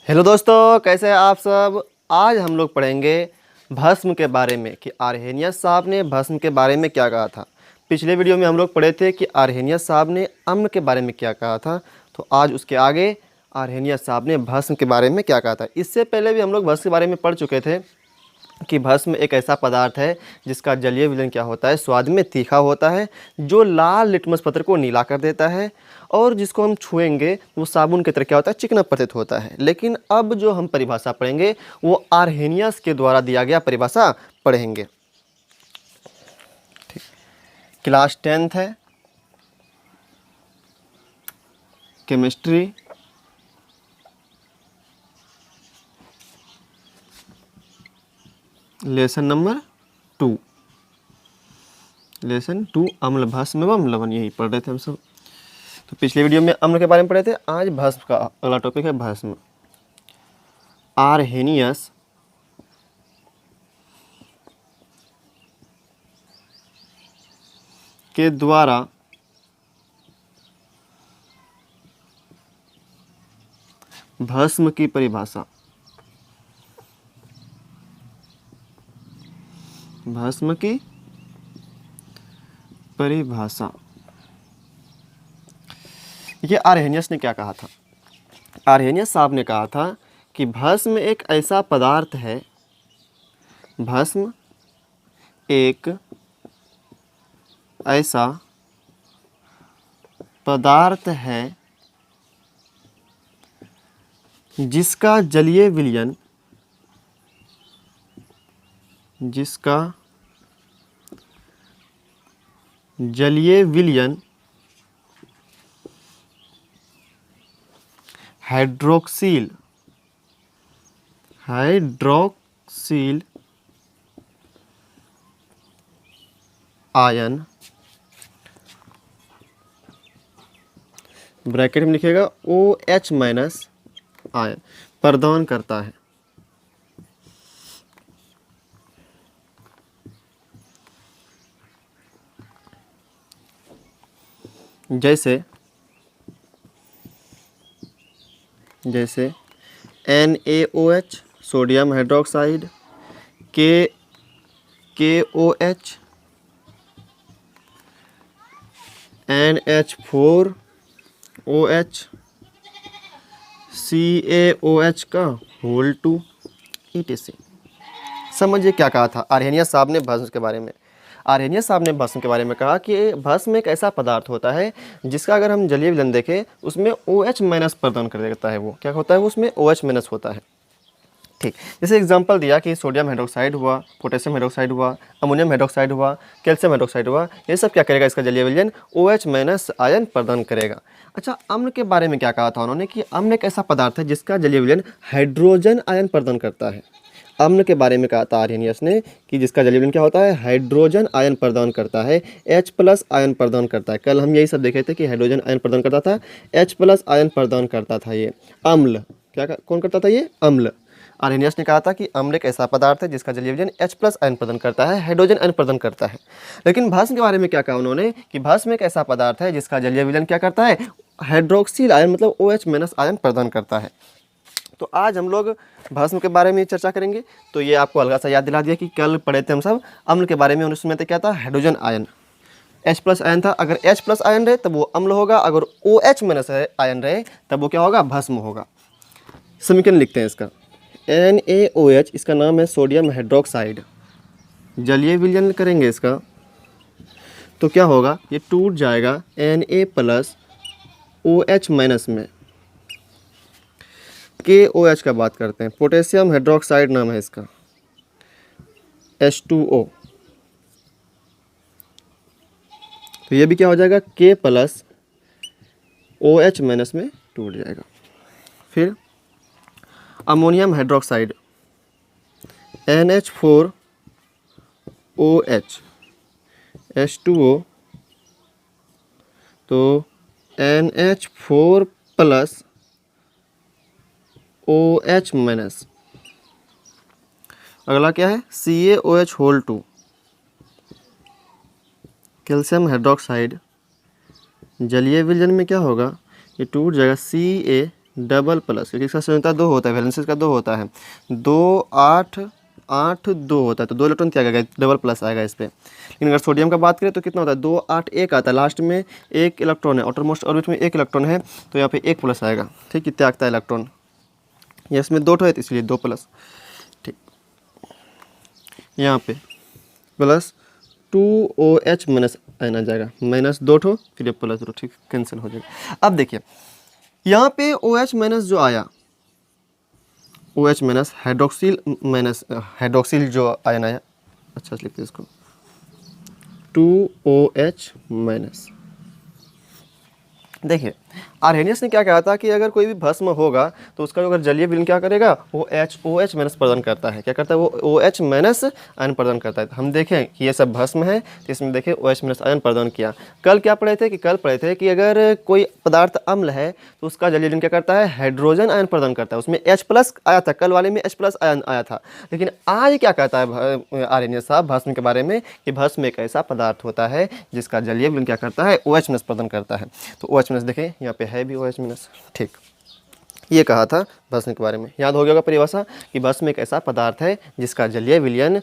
Hello दोस्तों, कैसे हैं आप सब। आज हम लोग पढ़ेंगे भस्म के बारे में कि आर्हेनियस साहब ने भस्म के बारे में क्या कहा था। पिछले वीडियो में हम लोग पढ़े थे कि आर्हेनियस साहब ने अम्ल के बारे में क्या कहा था। तो आज उसके आगे आर्हेनियस साहब ने भस्म के बारे में क्या कहा था। इससे पहले भी हम लोग भस्म के बारे में पढ़ चुके थे कि भस्म एक ऐसा पदार्थ है जिसका जलीय विलयन क्या होता है, स्वाद में तीखा होता है, जो लाल लिटमस पत्र को नीला कर देता है और जिसको हम छुएंगे वो साबुन की तरह क्या होता है, चिकना प्रतीत होता है। लेकिन अब जो हम परिभाषा पढ़ेंगे वो आर्हेनियस के द्वारा दिया गया परिभाषा पढ़ेंगे। ठीक, क्लास 10th है, केमिस्ट्री, लेसन नंबर 2, लेसन 2 अम्ल भस्म एवं लवण, यही पढ़ रहे थे हम सब। तो पिछले वीडियो में अम्ल के बारे में पढ़े थे, आज भस्म का अगला टॉपिक है भस्म। आर्हेनियस के द्वारा भस्म की परिभाषा, भस्म की परिभाषा। ये आर्हेनियस ने क्या कहा था। आर्हेनियस साहब ने कहा था कि भस्म एक ऐसा पदार्थ है, भस्म एक ऐसा पदार्थ है जिसका जलीय विलयन, जिसका जलीय विलयन हाइड्रोक्सिल आयन, ब्रैकेट में लिखिएगा OH माइनस आयन प्रदान करता है। जैसे NaOH sodium hydroxide, KOH, NH4OH, CaOH का होल 2 ETC। समझिए क्या कहा था आर्हेनियस साहब ने भस्म के बारे में। आर्हेनियस साहब ने भस्म के बारे में कहा कि भस्म एक ऐसा पदार्थ होता है जिसका अगर हम जलीय विलयन देखें उसमें OH माइनस प्रदान कर देता है। वो क्या होता है, वो उसमें OH माइनस होता है। ठीक, जैसे एग्जांपल दिया कि सोडियम हाइड्रोक्साइड हुआ, पोटेशियम हाइड्रोक्साइड हुआ, अमोनियम हाइड्रोक्साइड हुआ, कैल्शियम हाइड्रोक्साइड हुआ, ये सब क्या करेगा, इसका जलीय विलयन OH माइनस आयन प्रदान करेगा। अच्छा, अम्ल के बारे में क्या कहा था उन्होंने कि अम्ल एक ऐसा पदार्थ है जिसका जलीय विलयन हाइड्रोजन आयन प्रदान करता है। अम्ल के बारे में कहा था आर्हेनियस ने कि जिसका जलीय विलयन क्या होता है, हाइड्रोजन आयन प्रदान करता है, H+ आयन प्रदान करता है। कल हम यही सब देखे थे कि हाइड्रोजन आयन प्रदान करता था, H+ आयन प्रदान करता था। ये अम्ल कौन करता था, ये अम्ल। आर्हेनियस ने कहा था कि अम्ल एक ऐसा पदार्थ है जिसका जलीय विलयन H+ आयन प्रदान करता है, हाइड्रोजन आयन प्रदान करता है। लेकिन भस्म के बारे में क्या कहा उन्होंने कि भस्म एक ऐसा पदार्थ है जिसका जलीय विलयन क्या करता है, हाइड्रोक्सिल आयन मतलब OH- आयन प्रदान करता है। तो आज हम लोग भस्म के बारे में चर्चा करेंगे। तो ये आपको हल्का सा याद दिला दिया कि कल पढ़े थे हम सब अम्ल के बारे में, उसमें तो क्या था, हाइड्रोजन आयन, H+ आयन था। अगर H+ आयन रहे तब वो अम्ल होगा, अगर OH- आयन रहे तब वो क्या होगा, भस्म होगा। समीकरण लिखते हैं इसका, NaOH, इसका नाम है सोडियम हाइड्रोक्साइड। जलीय विलयन करेंगे इसका तो क्या होगा, ये टूट जाएगा Na+OH- में। KOH का बात करते हैं, पोटेशियम हाइड्रोक्साइड नाम है इसका, H2O। तो ये भी क्या हो जाएगा, K+OH- में टूट जाएगा। फिर अमोनियम हाइड्रोक्साइड, NH4OH, H2O, तो NH4+OH-। अगला क्या है, CaOH होल 2, कैल्शियम हाइड्रोक्साइड। जलीय विलयन में क्या होगा, ये टूट जाएगा, डबल प्लस, क्योंकि इसका संयोजकता 2 होता है, वैलेंसी का 2 होता है, 2 8 8 2 होता है, तो 2 इलेक्ट्रॉन क्या आएगा, डबल प्लस आएगा इस पर। लेकिन अगर सोडियम का बात करें तो कितना होता है, 2 8 1 आता है, लास्ट में 1 इलेक्ट्रॉन है, आउटरमोस्ट ऑर्बिट में 1 इलेक्ट्रॉन है, तो यहाँ पे 1 प्लस आएगा। ठीक, कितना आता है इलेक्ट्रॉन, ये इसमें 2 है तो इसलिए 2 प्लस। ठीक, यहाँ पे प्लस 2OH माइनस आना जाएगा, माइनस 2 फिर ये प्लस 2, ठीक, कैंसिल हो जाएगा। अब देखिए यहाँ पे OH माइनस जो आया, OH माइनस हाइड्रोक्सिल जो आयन आया, अच्छा लिखते हैं इसको, 2OH माइनस। देखिए आर्हेनियस ने क्या कहा था कि अगर कोई भी भस्म होगा तो उसका अगर जलीय विलयन क्या करेगा, वो OH माइनस प्रदान करता है। क्या करता है, वो OH माइनस आयन प्रदान करता है। तो हम देखें कि ये सब भस्म है, तो इसमें देखें OH माइनस आयन प्रदान किया। कल क्या पढ़े थे कि अगर कोई पदार्थ अम्ल है तो उसका जलीय विलयन क्या करता है, हाइड्रोजन आयन प्रदान करता है। उसमें H प्लस आया था, कल वाले में H प्लस आयन आया था। लेकिन आज क्या कहता है आर्हेनियस साहब भस्म के बारे में, कि भस्म एक ऐसा पदार्थ होता है जिसका जलीय विलयन क्या करता है, OH माइनस प्रदान करता है। तो OH माइनस देखें यहाँ पे है भी OH माइनस। ठीक, ये कहा था भस्म के बारे में, याद हो गया होगा परिभाषा कि भस्म एक ऐसा पदार्थ है जिसका जलीय विलयन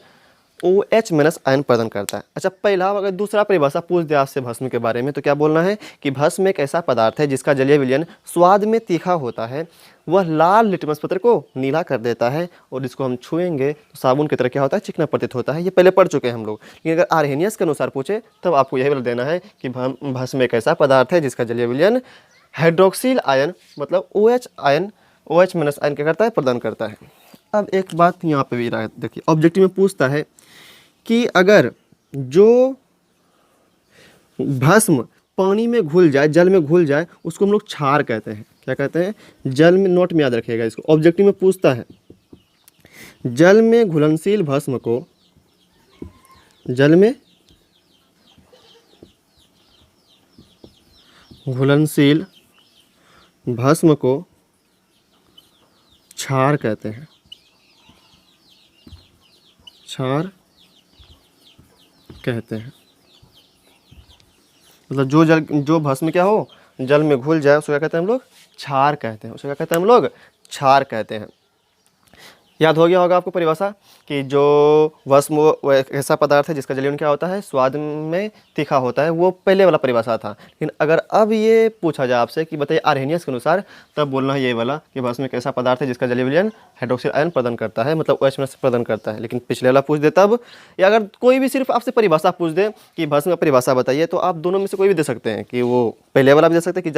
OH माइनस आयन प्रदान करता है। अच्छा, पहला अगर दूसरा परिभाषा पूछ दे आपसे भस्म के बारे में तो क्या बोलना है कि भस्म एक ऐसा पदार्थ है जिसका जलीय विलयन स्वाद में तीखा होता है, वह लाल लिटमस पत्र को नीला कर देता है और जिसको हम छुएंगे तो साबुन की तरह क्या होता है, चिकना प्रतीत होता है। ये पहले पढ़ चुके हैं हम लोग। लेकिन अगर आर्हेनियस के अनुसार पूछे तब आपको यही वाला देना है कि भस्म एक ऐसा पदार्थ है जिसका जलीय विलयन हाइड्रोक्सिल आयन मतलब OH ion, OH minus ion क्या करता है, प्रदान करता है। अब एक बात यहाँ पे भी देखिए, ऑब्जेक्टिव में पूछता है कि अगर जो भस्म पानी में घुल जाए, जल में घुल जाए, उसको हम लोग क्षार कहते हैं। क्या कहते हैं, जल में, नोट में याद रखिएगा इसको, ऑब्जेक्टिव में पूछता है जल में घुलनशील भस्म को, जल में घुलनशील भस्म को क्षार कहते हैं। क्षार कहते हैं मतलब जो भस्म क्या हो, जल में घुल जाए, उसको क्या कहते हैं हम लोग, क्षार कहते हैं। उसको क्या कहते हैं हम लोग, क्षार कहते हैं। याद हो गया होगा आपको परिभाषा कि जो भस्म वो एक ऐसा पदार्थ है जिसका जलीय विलयन क्या होता है, स्वाद में तीखा होता है। वो पहले वाला परिभाषा था। लेकिन अगर अब ये पूछा जाए आपसे कि बताइए आर्हेनियस के अनुसार, तब बोलना है ये वाला कि भस्म एक ऐसा पदार्थ है जिसका जलीय विलयन हाइड्रोक्सिल आयन प्रदान करता है, मतलब OH माइनस प्रदान करता है। लेकिन पिछले वाला पूछ दे तब, या अगर कोई भी सिर्फ आपसे परिभाषा पूछ दे कि भस्म का परिभाषा बताइए, तो आप दोनों में से कोई भी दे सकते हैं। कि वो पहले वाला भी दे सकते हैं कि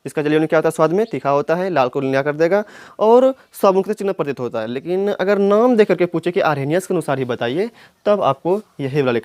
जिसका जलीय विलयन क्या होता है, स्वाद में तीखा होता है, लाल को नीला कर देगा और साबुन से चिन्ह प्रतीत होता है। लेकिन अगर नाम दे करके पूछे कि आर्हेनियस के अनुसार ही बताइए, तब आपको यही वाला लिखना।